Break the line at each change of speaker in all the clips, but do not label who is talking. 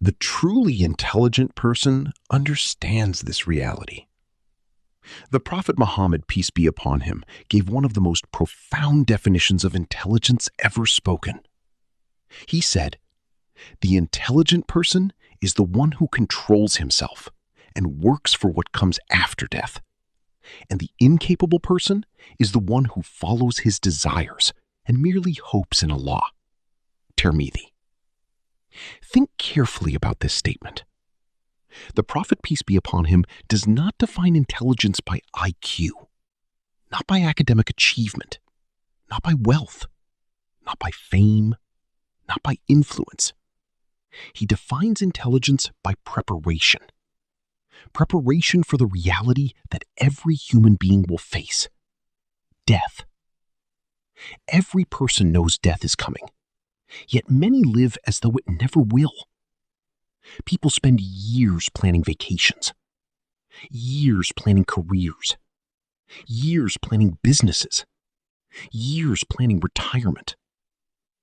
The truly intelligent person understands this reality. The Prophet Muhammad, peace be upon him, gave one of the most profound definitions of intelligence ever spoken. He said, "The intelligent person is the one who controls himself and works for what comes after death. And the incapable person is the one who follows his desires and merely hopes in Allah." Tirmidhi. Think carefully about this statement. The Prophet, peace be upon him, does not define intelligence by IQ, not by academic achievement, not by wealth, not by fame, not by influence. He defines intelligence by preparation. Preparation for the reality that every human being will face: death. Every person knows death is coming, yet many live as though it never will. People spend years planning vacations, years planning careers, years planning businesses, years planning retirement.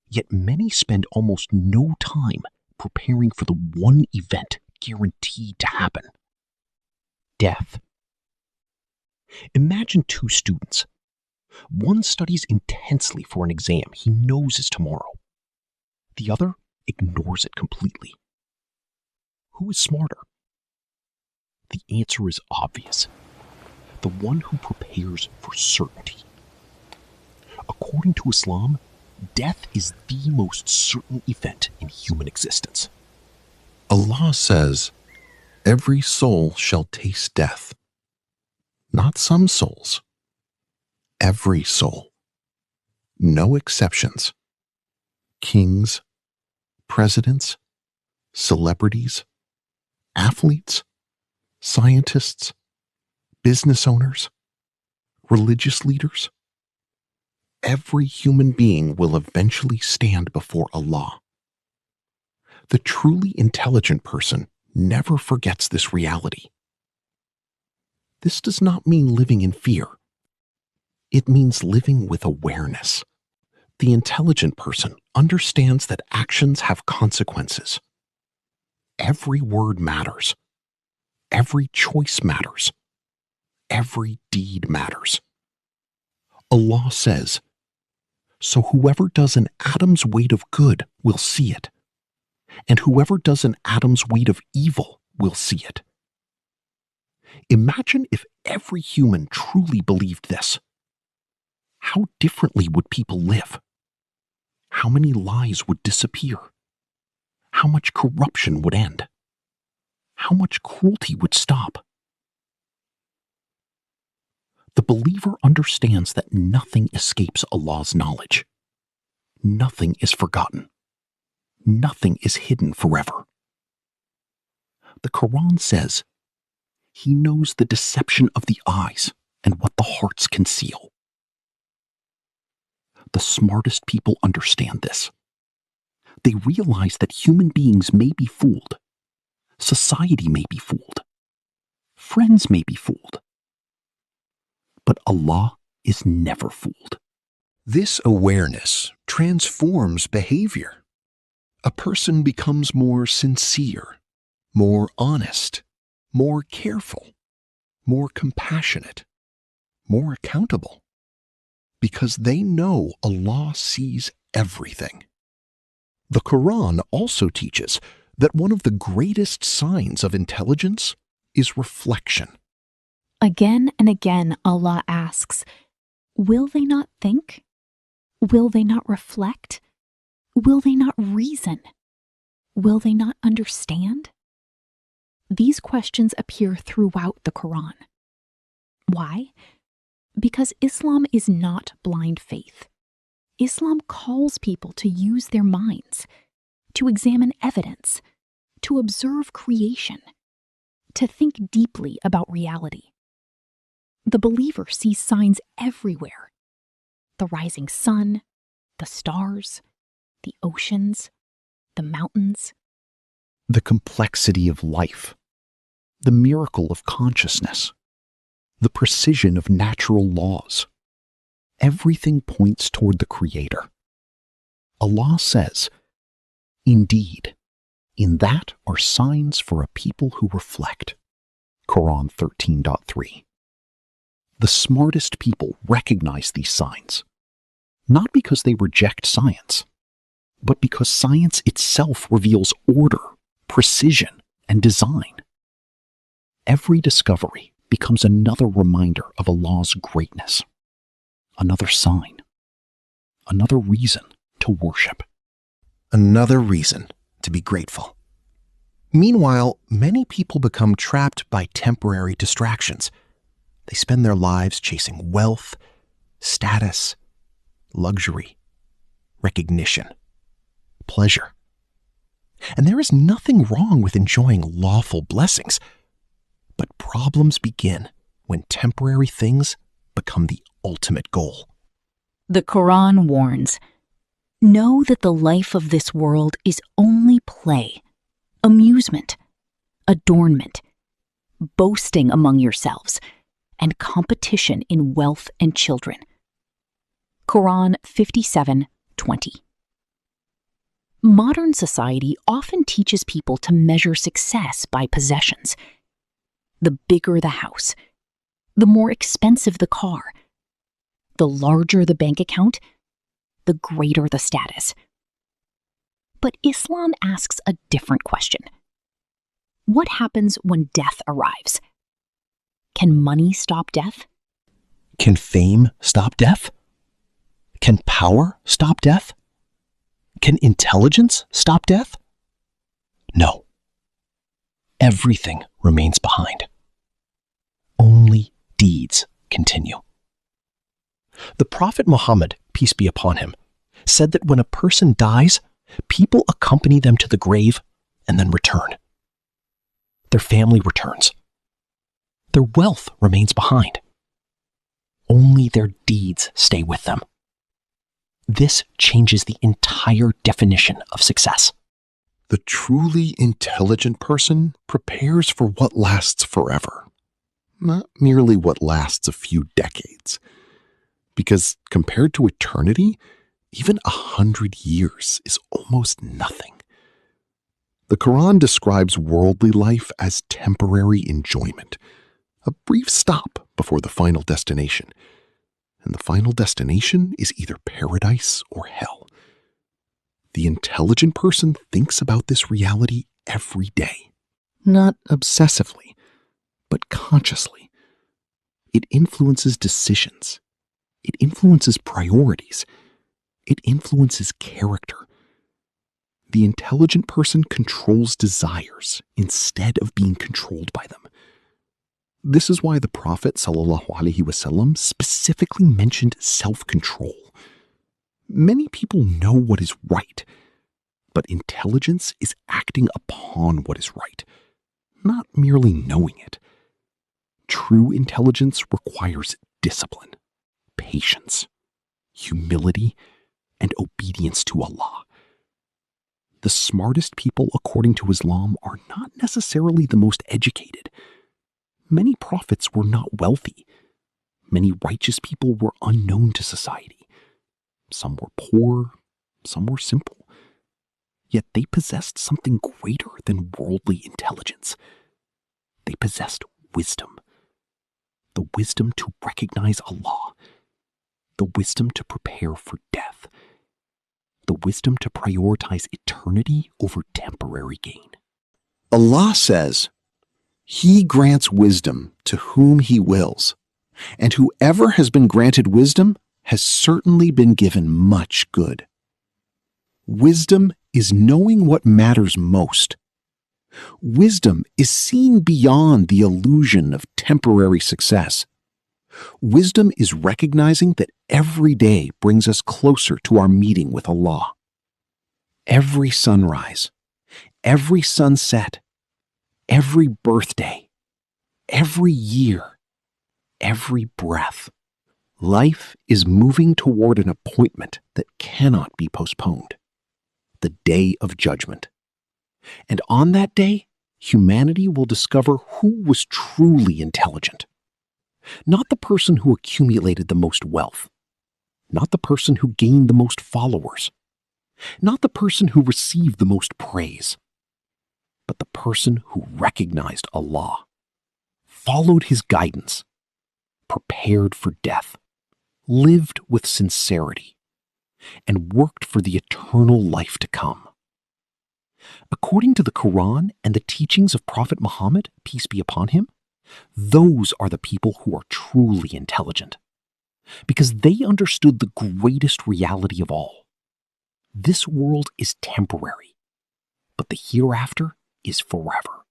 Yet many spend almost no time preparing for the one event guaranteed to happen: death. Imagine two students. One studies intensely for an exam he knows is tomorrow. The other ignores it completely. Who is smarter? The answer is obvious: the one who prepares for certainty. According to Islam, death is the most certain event in human existence.
Allah says, "Every soul shall taste death." Not some souls. Every soul. No exceptions. Kings, presidents, celebrities, athletes, scientists, business owners, religious leaders. Every human being will eventually stand before Allah. The truly intelligent person never forgets this reality. This does not mean living in fear. It means living with awareness. The intelligent person understands that actions have consequences. Every word matters. Every choice matters. Every deed matters. Allah says, "So whoever does an atom's weight of good will see it, and whoever does an atom's weight of evil will see it." Imagine if every human truly believed this. How differently would people live? How many lies would disappear? How much corruption would end? How much cruelty would stop? The believer understands that nothing escapes Allah's knowledge. Nothing is forgotten. Nothing is hidden forever. The Qur'an says, "He knows the deception of the eyes and what the hearts conceal." The smartest people understand this. They realize that human beings may be fooled. Society may be fooled. Friends may be fooled. But Allah is never fooled. This awareness transforms behavior. A person becomes more sincere, more honest, more careful, more compassionate, more accountable, because they know Allah sees everything. The Quran also teaches that one of the greatest signs of intelligence is reflection.
Again and again, Allah asks, will they not think? Will they not reflect? Will they not reason? Will they not understand? These questions appear throughout the Quran. Why? Because Islam is not blind faith. Islam calls people to use their minds, to examine evidence, to observe creation, to think deeply about reality. The believer sees signs everywhere: the rising sun, the stars, the oceans, the mountains.
The complexity of life, the miracle of consciousness, the precision of natural laws. Everything points toward the Creator. Allah says, "Indeed, In that are signs for a people who reflect. Qur'an 13.3. The smartest people recognize these signs, not because they reject science, but because science itself reveals order, precision, and design. Every discovery becomes another reminder of Allah's greatness, another sign, another reason to worship, another reason to be grateful. Meanwhile, many people become trapped by temporary distractions. They spend their lives chasing wealth, status, luxury, recognition, pleasure. And there is nothing wrong with enjoying lawful blessings, but problems begin when temporary things become the ultimate goal.
The Quran warns, "Know that the life of this world is only play, amusement, adornment, boasting among yourselves, and competition in wealth and children." Quran 57:20. Modern society often teaches people to measure success by possessions. The bigger the house, the more expensive the car, the larger the bank account, the greater the status. But Islam asks a different question. What happens when death arrives? Can money stop death?
Can fame stop death? Can power stop death? Can intelligence stop death? No. Everything remains behind. Only deeds continue. The Prophet Muhammad, peace be upon him, said that when a person dies, people accompany them to the grave and then return. Their family returns. Their wealth remains behind. Only their deeds stay with them. This changes the entire definition of success. The truly intelligent person prepares for what lasts forever, not merely what lasts a few decades. Because compared to eternity, even 100 years is almost nothing. The Quran describes worldly life as temporary enjoyment, a brief stop before the final destination. And the final destination is either paradise or hell. The intelligent person thinks about this reality every day, not obsessively, but consciously. It influences decisions. It influences priorities. It influences character. The intelligent person controls desires instead of being controlled by them. This is why the Prophet ﷺ specifically mentioned self-control. Many people know what is right, but intelligence is acting upon what is right, not merely knowing it. True intelligence requires discipline, patience, humility, and obedience to Allah. The smartest people, according to Islam, are not necessarily the most educated. Many prophets were not wealthy. Many righteous people were unknown to society. Some were poor, some were simple. Yet they possessed something greater than worldly intelligence. They possessed wisdom. The wisdom to recognize Allah. The wisdom to prepare for death. The wisdom to prioritize eternity over temporary gain. Allah says, "He grants wisdom to whom He wills, and whoever has been granted wisdom has certainly been given much good." Wisdom is knowing what matters most. Wisdom is seeing beyond the illusion of temporary success. Wisdom is recognizing that every day brings us closer to our meeting with Allah. Every sunrise, every sunset, every birthday, every year, every breath. Life is moving toward an appointment that cannot be postponed. The day of judgment. And on that day, humanity will discover who was truly intelligent. Not the person who accumulated the most wealth. Not the person who gained the most followers. Not the person who received the most praise. person who recognized Allah, followed His guidance, prepared for death, lived with sincerity, and worked for the eternal life to come. According to the Qur'an and the teachings of Prophet Muhammad, peace be upon him, those are the people who are truly intelligent, because they understood the greatest reality of all. This world is temporary, but the hereafter is forever.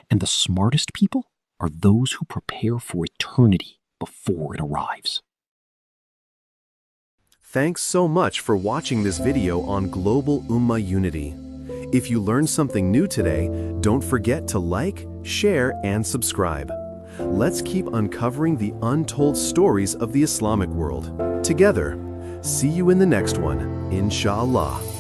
And the smartest people are those who prepare for eternity before it arrives.
Thanks so much for watching this video on Global Ummah Unity. If you learned something new today, don't forget to like, share, and subscribe. Let's keep uncovering the untold stories of the Islamic world together. See you in the next one, inshallah.